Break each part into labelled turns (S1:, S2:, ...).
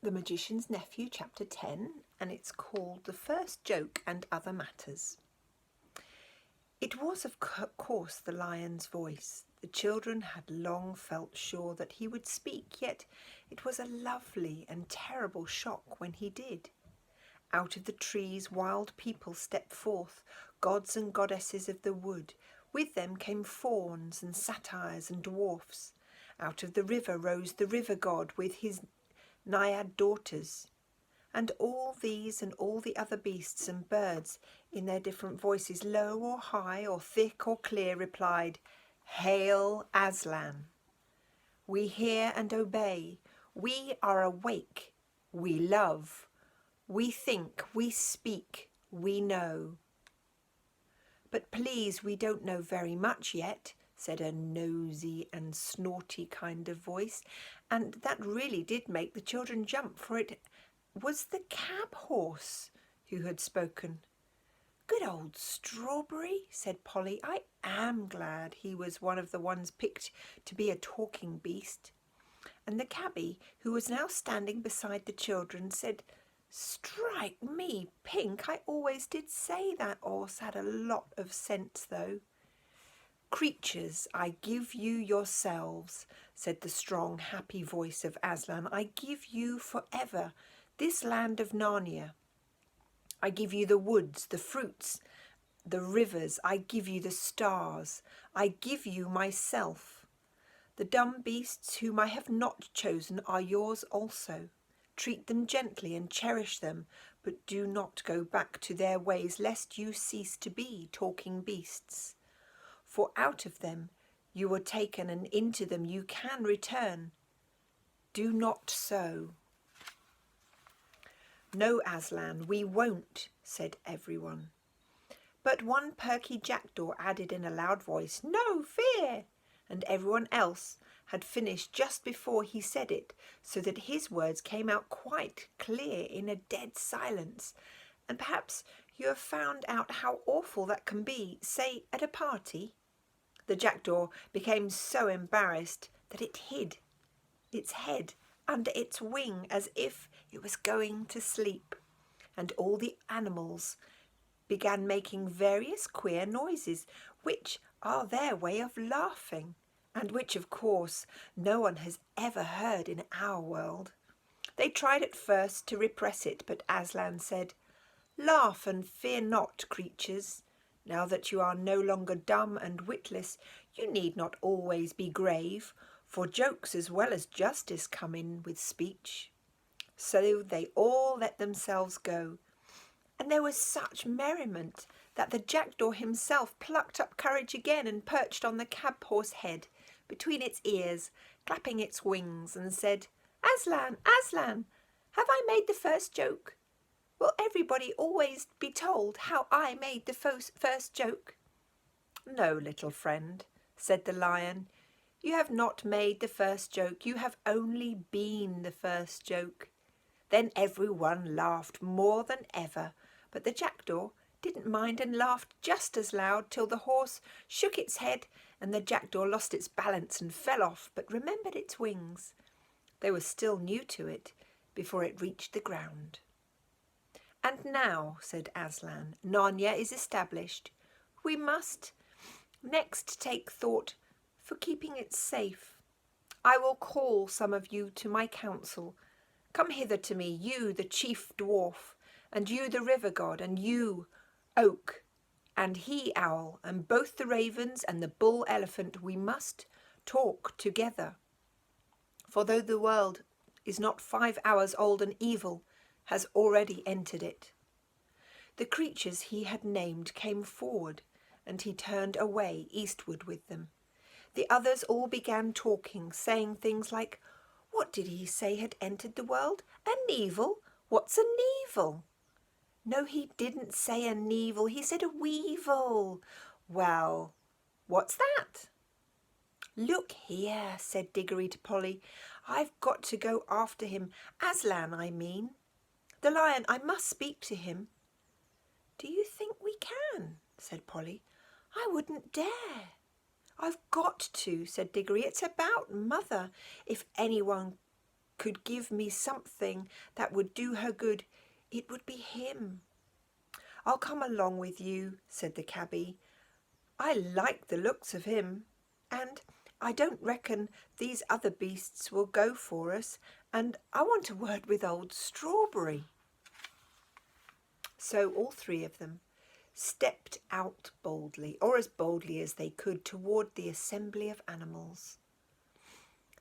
S1: The Magician's Nephew, chapter 10, and it's called The First Joke and Other Matters. It was, of course, the lion's voice. The children had long felt sure that he would speak, yet it was a lovely and terrible shock when he did. Out of the trees wild people stepped forth, gods and goddesses of the wood. With them came fauns and satyrs and dwarfs. Out of the river rose the river god with his naiad daughters. And all these and all the other beasts and birds, in their different voices, low or high or thick or clear, replied, "Hail Aslan! We hear and obey. We are awake. We love. We think. We speak. We know." "But please, we don't know very much yet," said a nosy and snorty kind of voice, and that really did make the children jump, for it was the cab horse who had spoken. "Good old Strawberry," said Polly. "I am glad he was one of the ones picked to be a talking beast." And the cabbie, who was now standing beside the children, said, "Strike me pink, I always did say that horse had a lot of sense, though." "Creatures, I give you yourselves," said the strong, happy voice of Aslan. "I give you forever this land of Narnia. I give you the woods, the fruits, the rivers. I give you the stars. I give you myself. The dumb beasts whom I have not chosen are yours also. Treat them gently and cherish them, but do not go back to their ways, lest you cease to be talking beasts. For out of them you were taken, and into them you can return. Do not so." "No, Aslan, we won't," said everyone. But one perky jackdaw added in a loud voice, "No fear," and everyone else had finished just before he said it, so that his words came out quite clear in a dead silence. And perhaps you have found out how awful that can be, say at a party. The jackdaw became so embarrassed that it hid its head under its wing as if it was going to sleep, and all the animals began making various queer noises, which are their way of laughing, and which, of course, no one has ever heard in our world. They tried at first to repress it, but Aslan said, "Laugh and fear not, creatures. Now that you are no longer dumb and witless, you need not always be grave, for jokes as well as justice come in with speech." So they all let themselves go, and there was such merriment that the jackdaw himself plucked up courage again and perched on the cab horse's head between its ears, clapping its wings, and said, "Aslan, Aslan, have I made the first joke? Will everybody always be told how I made the first joke?" "No, little friend," said the lion. "You have not made the first joke. You have only been the first joke." Then everyone laughed more than ever, but the jackdaw didn't mind and laughed just as loud till the horse shook its head and the jackdaw lost its balance and fell off, but remembered its wings. They were still new to it before it reached the ground. "And now," said Aslan, "Narnia is established. We must next take thought for keeping it safe. I will call some of you to my council. Come hither to me, you the chief dwarf, and you the river god, and you, oak, and he owl, and both the ravens and the bull elephant. We must talk together. For though the world is not 5 hours old, and evil has already entered it." The creatures he had named came forward, and he turned away eastward with them. The others all began talking, saying things like, "What did he say had entered the world? An evil? What's an evil?" "No, he didn't say a nevil, he said a weevil." "Well, what's that?" "Look here," said Diggory to Polly, "I've got to go after him. Aslan, I mean. The lion, I must speak to him." "Do you think we can?" said Polly. "I wouldn't dare." "I've got to," said Diggory. "It's about Mother. If anyone could give me something that would do her good, it would be him. I'll come along with you, said the cabbie. I like the looks of him, and I don't reckon these other beasts will go for us, and I want a word with old Strawberry. So all three of them stepped out boldly, or as boldly as they could, toward the assembly of animals.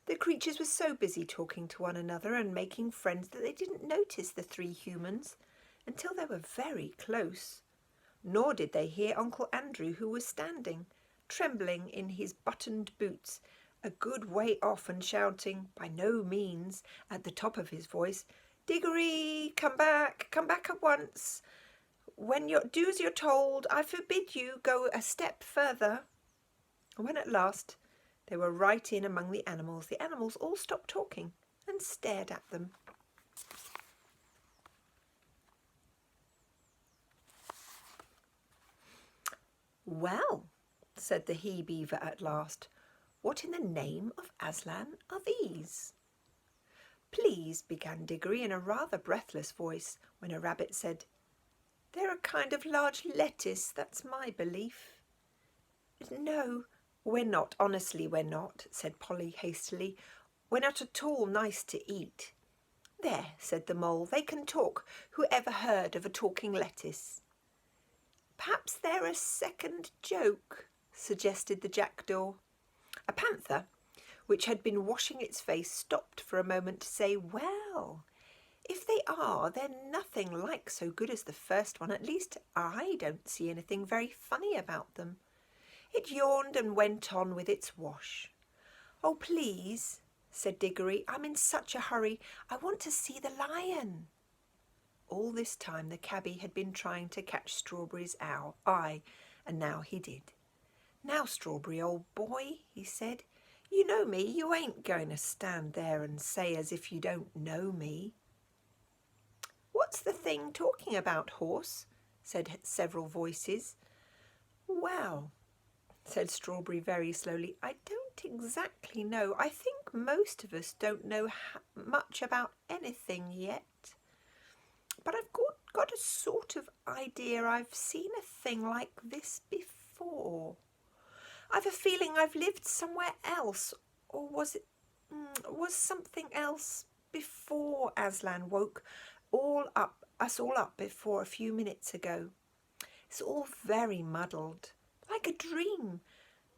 S1: The creatures were so busy talking to one another and making friends that they didn't notice the three humans until they were very close. Nor did they hear Uncle Andrew, who was standing, trembling in his buttoned boots, a good way off and shouting, by no means at the top of his voice, "Diggory, come back at once. When you do as you're told, I forbid you go a step further." When at last they were right in among the animals all stopped talking and stared at them. "Well," said the he-beaver at last, "what in the name of Aslan are these?" "Please," began Diggory in a rather breathless voice, when a rabbit said, "They're a kind of large lettuce, that's my belief." "No, we're not, honestly we're not," said Polly hastily. "We're not at all nice to eat." "There," said the mole, "they can talk. Who ever heard of a talking lettuce?" "Perhaps they're a second joke," suggested the jackdaw. A panther, which had been washing its face, stopped for a moment to say, "Well, if they are, they're nothing like so good as the first one. At least I don't see anything very funny about them." It yawned and went on with its wash. "Oh, please," said Diggory, "I'm in such a hurry. I want to see the lion." All this time the cabbie had been trying to catch Strawberry's eye, and now he did. "Now, Strawberry, old boy," he said, "you know me. You ain't going to stand there and say as if you don't know me." "What's the thing talking about, horse?" said several voices. "Well," said Strawberry very slowly, "I don't exactly know. I think most of us don't know much about anything yet. But I've got a sort of idea I've seen a thing like this before. I've a feeling I've lived somewhere else, or was something else before Aslan woke us all up before a few minutes ago. It's all very muddled, like a dream,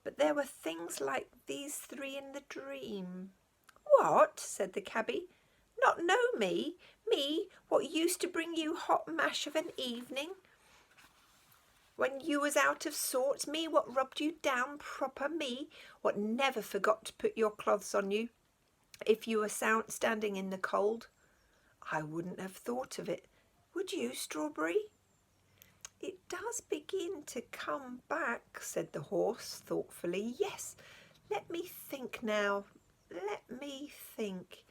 S1: but there were things like these three in the dream." "What?" said the cabbie. "Not know me? Me, what used to bring you hot mash of an evening when you was out of sorts? Me, what rubbed you down proper? Me, what never forgot to put your cloths on you if you were standing in the cold? I wouldn't have thought of it. Would you, Strawberry?" "It does begin to come back," said the horse thoughtfully. "Yes, let me think now. Let me think.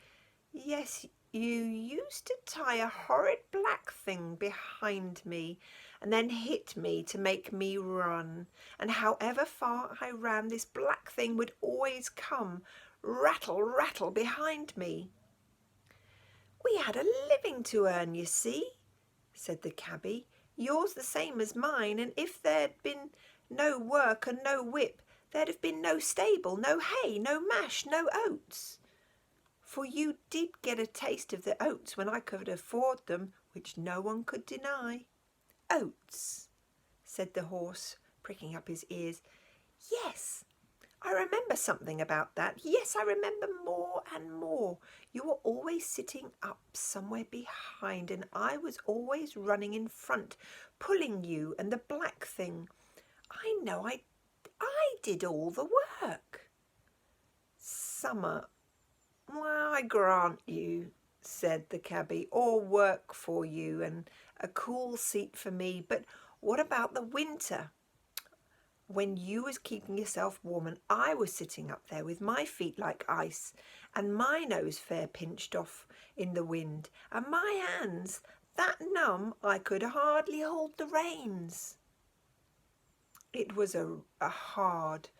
S1: Yes, you used to tie a horrid black thing behind me and then hit me to make me run. And however far I ran, this black thing would always come rattle, rattle behind me." "We had a living to earn, you see," said the cabbie. "Yours the same as mine, and if there'd been no work and no whip, there'd have been no stable, no hay, no mash, no oats. For you did get a taste of the oats when I could afford them, which no one could deny." "Oats," said the horse, pricking up his ears. "Yes, I remember something about that. Yes, I remember more and more. You were always sitting up somewhere behind, and I was always running in front, pulling you and the black thing. I know I did all the work." "Summer, well, I grant you," said the cabbie, "or work for you and a cool seat for me. But what about the winter, when you was keeping yourself warm and I was sitting up there with my feet like ice and my nose fair pinched off in the wind and my hands that numb I could hardly hold the reins?" "It was a hard,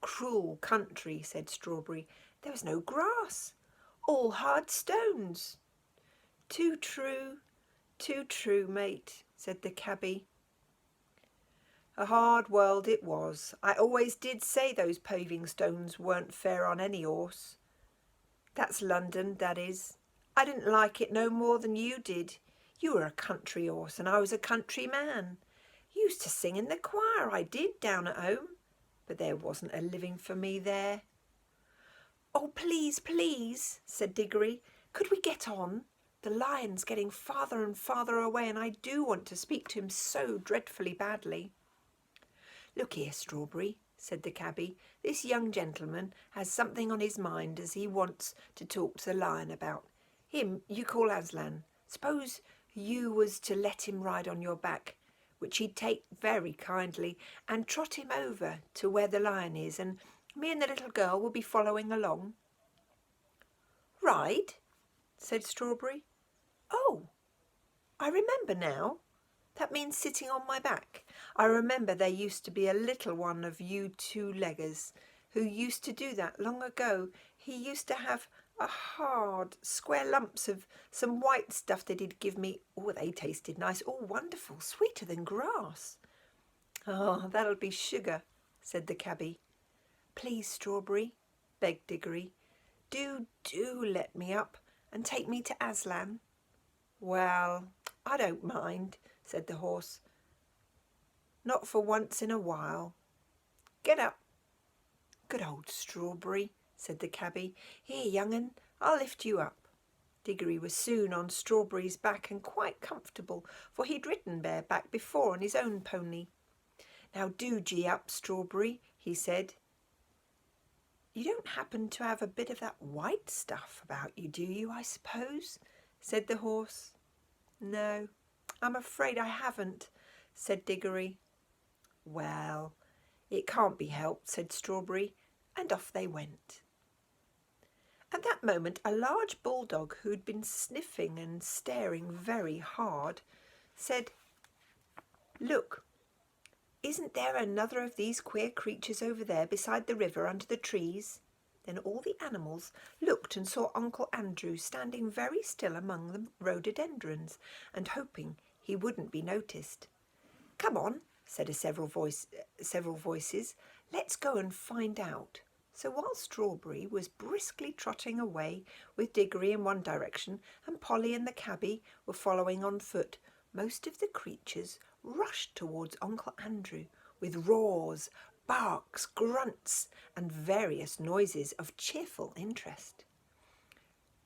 S1: cruel country," said Strawberry. "There was no grass. all hard stones." Too true, mate," said the cabby. A hard world it was. I always did say those paving stones weren't fair on any horse. That's London, that is. I didn't like it no more than you did. You were a country horse and I was a country man. Used to sing in the choir, I did, down at home. But there wasn't a living for me there. "Oh, please, please," said Diggory. "Could we get on? The lion's getting farther and farther away and I do want to speak to him so dreadfully badly." "Look here, Strawberry," said the cabby. "This young gentleman has something on his mind as he wants to talk to the lion about. Him you call Aslan. Suppose you was to let him ride on your back, which he'd take very kindly, and trot him over to where the lion is, and me and the little girl will be following along." "Ride?" said Strawberry. "Oh, I remember now. That means sitting on my back. I remember there used to be a little one of you two-leggers who used to do that long ago. He used to have a hard, square lumps of some white stuff that he'd give me. Oh, they tasted nice. Oh, wonderful, sweeter than grass." "Oh, that'll be sugar," said the cabby. "Please, Strawberry," begged Diggory. Do let me up and take me to Aslan." "Well, I don't mind," said the horse. "Not for once in a while. Get up." "Good old Strawberry," said the cabby. "Here, young 'un, I'll lift you up." Diggory was soon on Strawberry's back and quite comfortable, for he'd ridden bareback before on his own pony. "Now do gee up, Strawberry," he said. "You don't happen to have a bit of that white stuff about you, do you, I suppose?" said the horse. "No, I'm afraid I haven't," said Diggory. "Well, it can't be helped," said Strawberry, and off they went. At that moment a large bulldog, who'd been sniffing and staring very hard, said, "Look, isn't there another of these queer creatures over there beside the river under the trees?" Then all the animals looked and saw Uncle Andrew standing very still among the rhododendrons and hoping he wouldn't be noticed. "Come on," said several voices. "Let's go and find out." So while Strawberry was briskly trotting away with Diggory in one direction and Polly and the cabby were following on foot, most of the creatures rushed towards Uncle Andrew with roars, barks, grunts, and various noises of cheerful interest.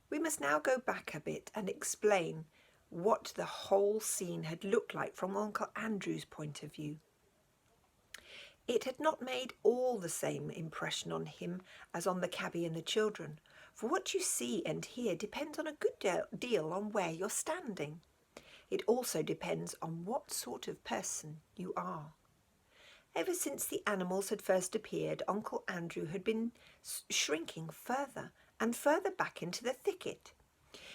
S1: We must now go back a bit and explain what the whole scene had looked like from Uncle Andrew's point of view. It had not made all the same impression on him as on the cabby and the children, for what you see and hear depends on a good deal on where you're standing. It also depends on what sort of person you are. Ever since the animals had first appeared, Uncle Andrew had been shrinking further and further back into the thicket.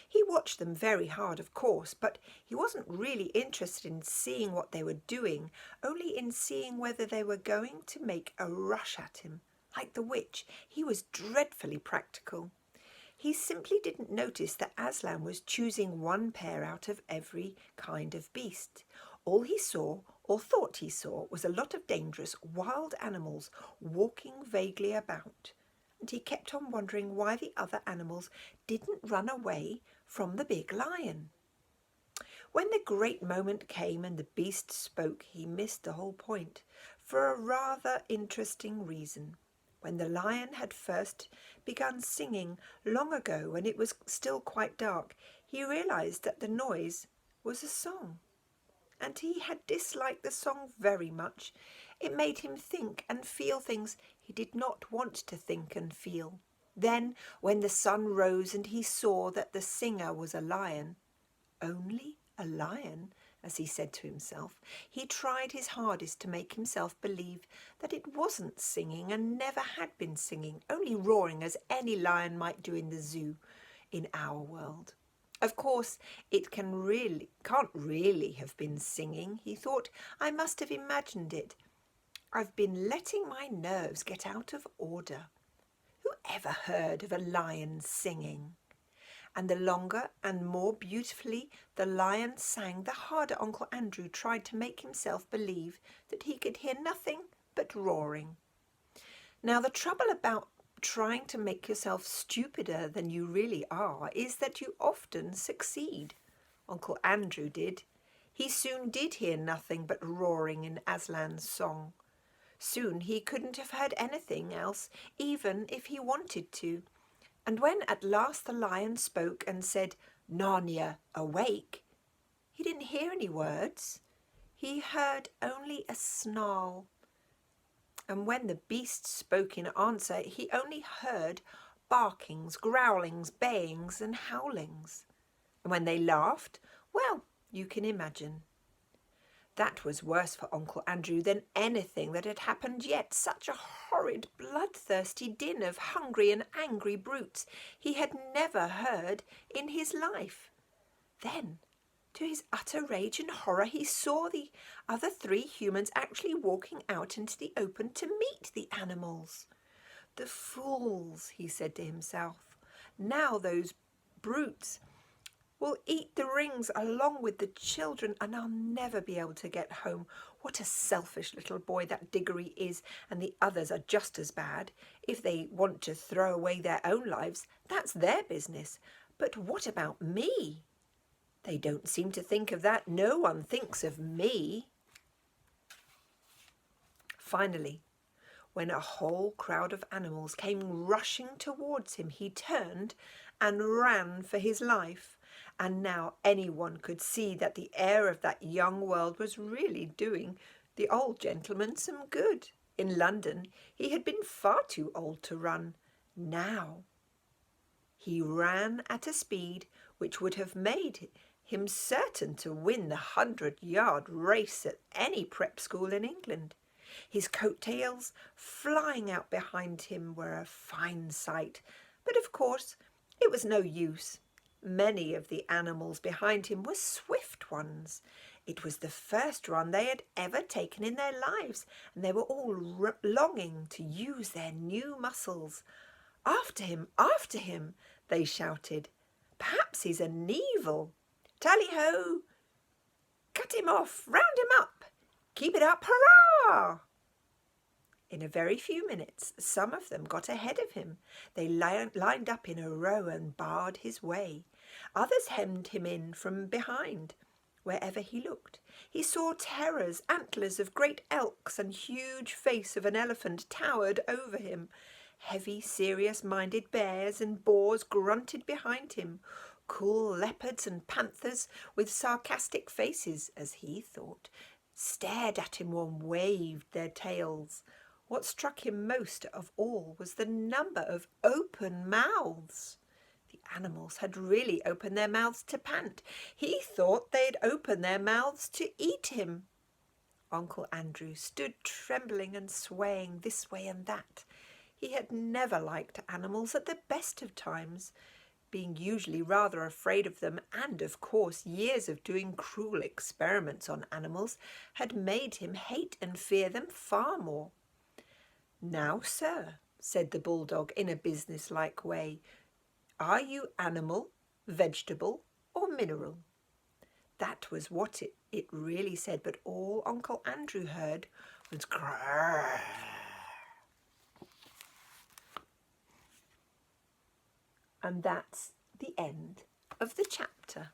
S1: He watched them very hard, of course, but he wasn't really interested in seeing what they were doing, only in seeing whether they were going to make a rush at him. Like the witch, he was dreadfully practical. He simply didn't notice that Aslan was choosing one pair out of every kind of beast. All he saw, or thought he saw, was a lot of dangerous wild animals walking vaguely about, and he kept on wondering why the other animals didn't run away from the big lion. When the great moment came and the beast spoke, he missed the whole point, for a rather interesting reason. When the lion had first begun singing long ago, when it was still quite dark, he realized that the noise was a song. And he had disliked the song very much. It made him think and feel things he did not want to think and feel. Then, when the sun rose and he saw that the singer was a lion, only a lion, as he said to himself, he tried his hardest to make himself believe that it wasn't singing and never had been singing, only roaring as any lion might do in the zoo in our world. Of course, it can't really have been singing, he thought. I must have imagined it. I've been letting my nerves get out of order. Who ever heard of a lion singing? And the longer and more beautifully the lion sang, the harder Uncle Andrew tried to make himself believe that he could hear nothing but roaring. Now, the trouble about trying to make yourself stupider than you really are is that you often succeed. Uncle Andrew did. He soon did hear nothing but roaring in Aslan's song. Soon he couldn't have heard anything else, even if he wanted to. And when at last the lion spoke and said, "Narnia, awake," he didn't hear any words. He heard only a snarl. And when the beast spoke in answer, he only heard barkings, growlings, bayings, and howlings. And when they laughed, well, you can imagine. That was worse for Uncle Andrew than anything that had happened yet. Such a horrid, bloodthirsty din of hungry and angry brutes he had never heard in his life. Then, to his utter rage and horror, he saw the other 3 humans actually walking out into the open to meet the animals. "The fools," he said to himself. "Now those brutes will eat the rings along with the children, and I'll never be able to get home. What a selfish little boy that Diggory is, and the others are just as bad. If they want to throw away their own lives, that's their business. But what about me? They don't seem to think of that. No one thinks of me." Finally, when a whole crowd of animals came rushing towards him, he turned and ran for his life. And now anyone could see that the air of that young world was really doing the old gentleman some good. In London, he had been far too old to run. Now he ran at a speed which would have made him certain to win the 100-yard race at any prep school in England. His coat-tails flying out behind him were a fine sight, but of course it was no use. Many of the animals behind him were swift ones. It was the first run they had ever taken in their lives, and they were all longing to use their new muscles. "After him," they shouted. "Perhaps he's an evil. Tally-ho! Cut him off, round him up, keep it up, hurrah!" In a very few minutes, some of them got ahead of him. They lined up in a row and barred his way. Others hemmed him in from behind. Wherever he looked, he saw terrors. Antlers of great elks and huge face of an elephant towered over him. Heavy, serious-minded bears and boars grunted behind him. Cool leopards and panthers, with sarcastic faces, as he thought, stared at him or waved their tails. What struck him most of all was the number of open mouths. The animals had really opened their mouths to pant. He thought they'd opened their mouths to eat him. Uncle Andrew stood trembling and swaying this way and that. He had never liked animals at the best of times, being usually rather afraid of them, and of course years of doing cruel experiments on animals had made him hate and fear them far more. "Now, sir," said the bulldog in a businesslike way, "are you animal, vegetable, or mineral?" That was what it really said, but all Uncle Andrew heard was grrr. And that's the end of the chapter.